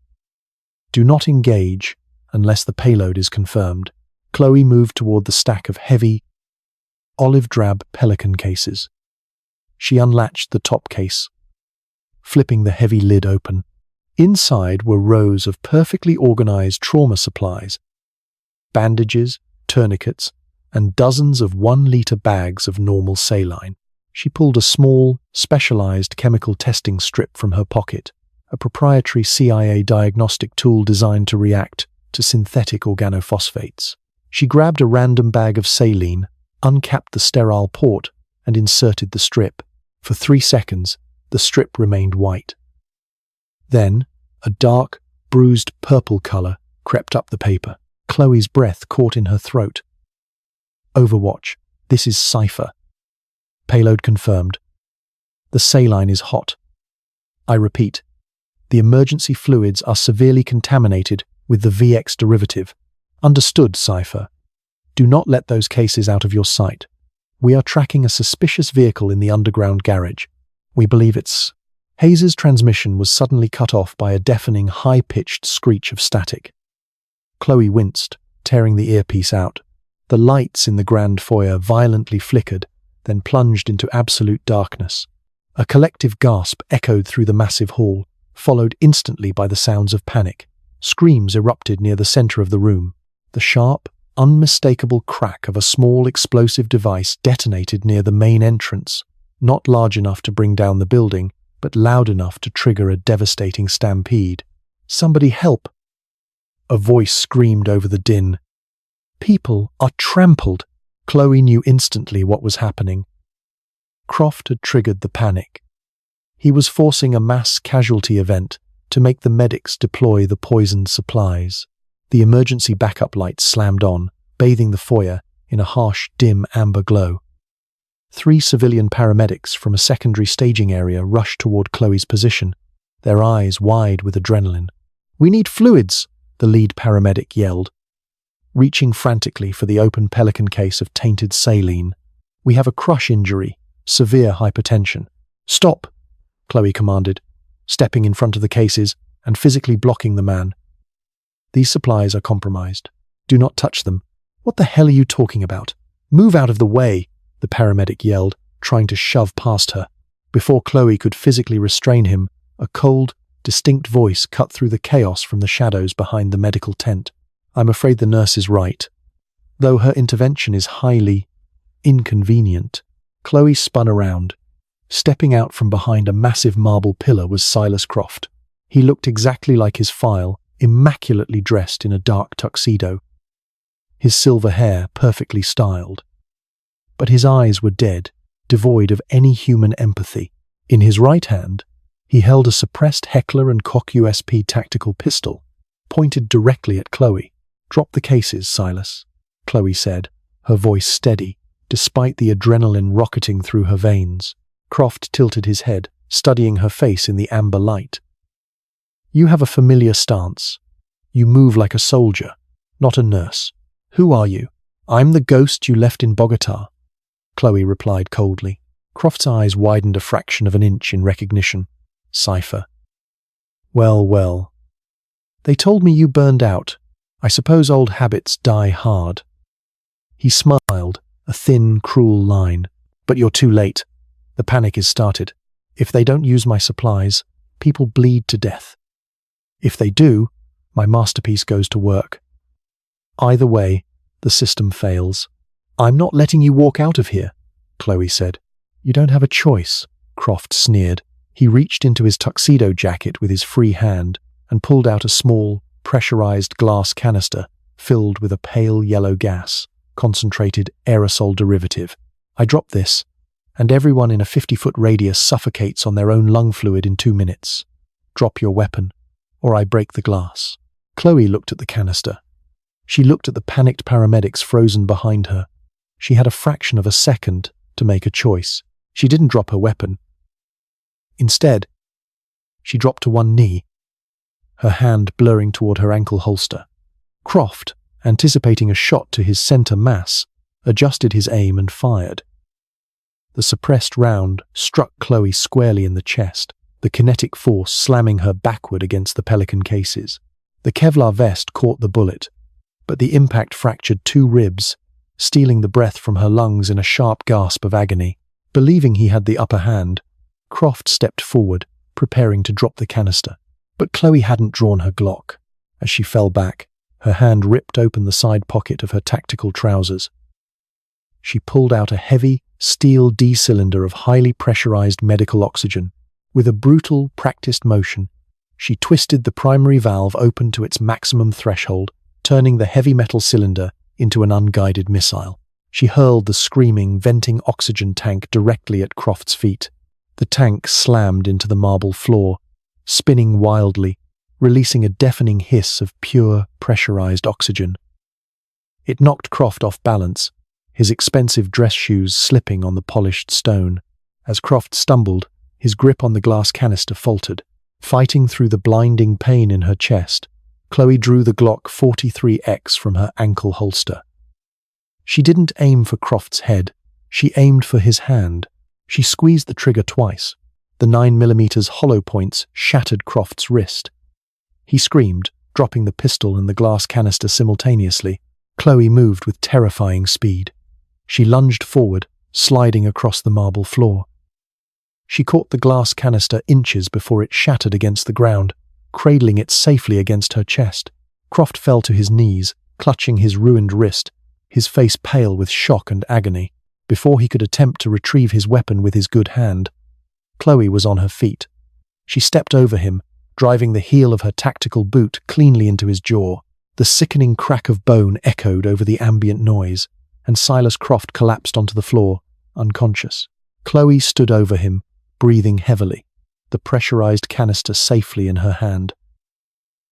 Do not engage unless the payload is confirmed. Chloe moved toward the stack of heavy, olive-drab pelican cases. She unlatched the top case, flipping the heavy lid open. Inside were rows of perfectly organized trauma supplies, bandages, tourniquets, and dozens of 1-liter bags of normal saline. She pulled a small, specialized chemical testing strip from her pocket, a proprietary CIA diagnostic tool designed to react to synthetic organophosphates. She grabbed a random bag of saline, uncapped the sterile port, and inserted the strip. For 3 seconds, the strip remained white. Then, a dark, bruised purple color crept up the paper. Chloe's breath caught in her throat. Overwatch, this is Cypher. Payload confirmed. The saline is hot. I repeat, the emergency fluids are severely contaminated with the VX derivative. Understood, Cypher. Do not let those cases out of your sight. We are tracking a suspicious vehicle in the underground garage. We believe it's... Hayes's transmission was suddenly cut off by a deafening, high-pitched screech of static. Chloe winced, tearing the earpiece out. The lights in the grand foyer violently flickered, then plunged into absolute darkness. A collective gasp echoed through the massive hall, followed instantly by the sounds of panic. Screams erupted near the center of the room. The sharp, unmistakable crack of a small explosive device detonated near the main entrance, not large enough to bring down the building, but loud enough to trigger a devastating stampede. "Somebody help!" A voice screamed over the din. "People are trampled!" Chloe knew instantly what was happening. Croft had triggered the panic. He was forcing a mass casualty event to make the medics deploy the poisoned supplies. The emergency backup lights slammed on, bathing the foyer in a harsh, dim amber glow. 3 civilian paramedics from a secondary staging area rushed toward Chloe's position, their eyes wide with adrenaline. "We need fluids!" the lead paramedic yelled, reaching frantically for the open pelican case of tainted saline. "We have a crush injury, severe hypertension." "Stop!" Chloe commanded, stepping in front of the cases and physically blocking the man. "These supplies are compromised. Do not touch them." "What the hell are you talking about? Move out of the way!" the paramedic yelled, trying to shove past her. Before Chloe could physically restrain him, a cold, distinct voice cut through the chaos from the shadows behind the medical tent. "I'm afraid the nurse is right. Though her intervention is highly inconvenient." Chloe spun around. Stepping out from behind a massive marble pillar was Silas Croft. He looked exactly like his file, immaculately dressed in a dark tuxedo. His silver hair perfectly styled. But his eyes were dead, devoid of any human empathy. In his right hand, he held a suppressed Heckler & Koch USP tactical pistol, pointed directly at Chloe. "Drop the cases, Silas," Chloe said, her voice steady, despite the adrenaline rocketing through her veins. Croft tilted his head, studying her face in the amber light. "You have a familiar stance. You move like a soldier, not a nurse. Who are you?" "I'm the ghost you left in Bogota," Chloe replied coldly. Croft's eyes widened a fraction of an inch in recognition. "Cypher. Well, well. They told me you burned out. I suppose old habits die hard." He smiled, a thin, cruel line. "But you're too late. The panic is started. If they don't use my supplies, people bleed to death. If they do, my masterpiece goes to work. Either way, the system fails." "I'm not letting you walk out of here," Chloe said. "You don't have a choice," Croft sneered. He reached into his tuxedo jacket with his free hand and pulled out a small, pressurized glass canister filled with a pale yellow gas, concentrated aerosol derivative. "I drop this, and everyone in a 50-foot radius suffocates on their own lung fluid in 2 minutes. Drop your weapon, or I break the glass." Chloe looked at the canister. She looked at the panicked paramedics frozen behind her. She had a fraction of a second to make a choice. She didn't drop her weapon. Instead, she dropped to one knee, her hand blurring toward her ankle holster. Croft, anticipating a shot to his center mass, adjusted his aim and fired. The suppressed round struck Chloe squarely in the chest, the kinetic force slamming her backward against the pelican cases. The Kevlar vest caught the bullet, but the impact fractured 2 ribs, stealing the breath from her lungs in a sharp gasp of agony. Believing he had the upper hand, Croft stepped forward, preparing to drop the canister. But Chloe hadn't drawn her Glock. As she fell back, her hand ripped open the side pocket of her tactical trousers. She pulled out a heavy, steel D-cylinder of highly pressurized medical oxygen. With a brutal, practiced motion, she twisted the primary valve open to its maximum threshold, turning the heavy metal cylinder into an unguided missile. She hurled the screaming, venting oxygen tank directly at Croft's feet. The tank slammed into the marble floor, spinning wildly, releasing a deafening hiss of pure, pressurized oxygen. It knocked Croft off balance, his expensive dress shoes slipping on the polished stone. As Croft stumbled, his grip on the glass canister faltered. Fighting through the blinding pain in her chest, Chloe drew the Glock 43X from her ankle holster. She didn't aim for Croft's head, she aimed for his hand. She squeezed the trigger twice. The 9mm hollow points shattered Croft's wrist. He screamed, dropping the pistol and the glass canister simultaneously. Chloe moved with terrifying speed. She lunged forward, sliding across the marble floor. She caught the glass canister inches before it shattered against the ground, cradling it safely against her chest. Croft fell to his knees, clutching his ruined wrist, his face pale with shock and agony. Before he could attempt to retrieve his weapon with his good hand, Chloe was on her feet. She stepped over him, driving the heel of her tactical boot cleanly into his jaw. The sickening crack of bone echoed over the ambient noise, and Silas Croft collapsed onto the floor, unconscious. Chloe stood over him, breathing heavily, the pressurized canister safely in her hand.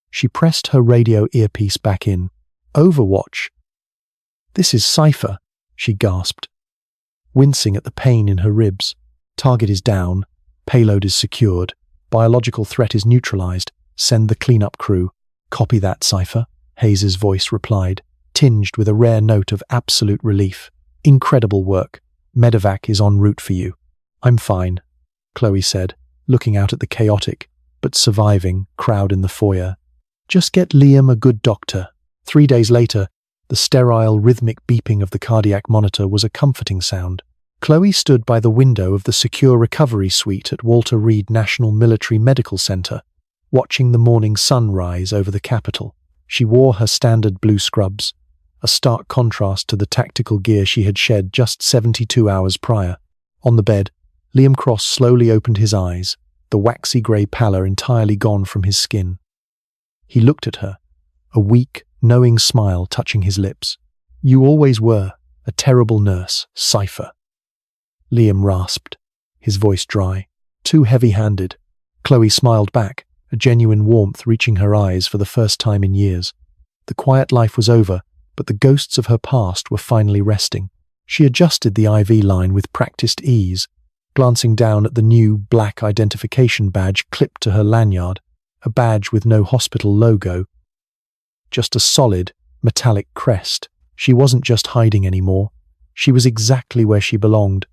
She pressed her radio earpiece back in. "Overwatch." "This is Cypher," she gasped, wincing at the pain in her ribs. "Target is down. Payload is secured. Biological threat is neutralized. Send the cleanup crew." "Copy that, Cypher," Hayes's voice replied, tinged with a rare note of absolute relief. "Incredible work. Medevac is en route for you." "I'm fine," Chloe said, looking out at the chaotic, but surviving, crowd in the foyer. "Just get Liam a good doctor." 3 days later, the sterile, rhythmic beeping of the cardiac monitor was a comforting sound. Chloe stood by the window of the secure recovery suite at Walter Reed National Military Medical Center, watching the morning sun rise over the Capitol. She wore her standard blue scrubs, a stark contrast to the tactical gear she had shed just 72 hours prior. On the bed, Liam Cross slowly opened his eyes, the waxy grey pallor entirely gone from his skin. He looked at her, a weak, knowing smile touching his lips. "You always were a terrible nurse, Cypher." Liam rasped, his voice dry, too heavy-handed. Chloe smiled back, a genuine warmth reaching her eyes for the first time in years. The quiet life was over, but the ghosts of her past were finally resting. She adjusted the IV line with practiced ease, glancing down at the new black identification badge clipped to her lanyard, a badge with no hospital logo, just a solid, metallic crest. She wasn't just hiding anymore. She was exactly where she belonged,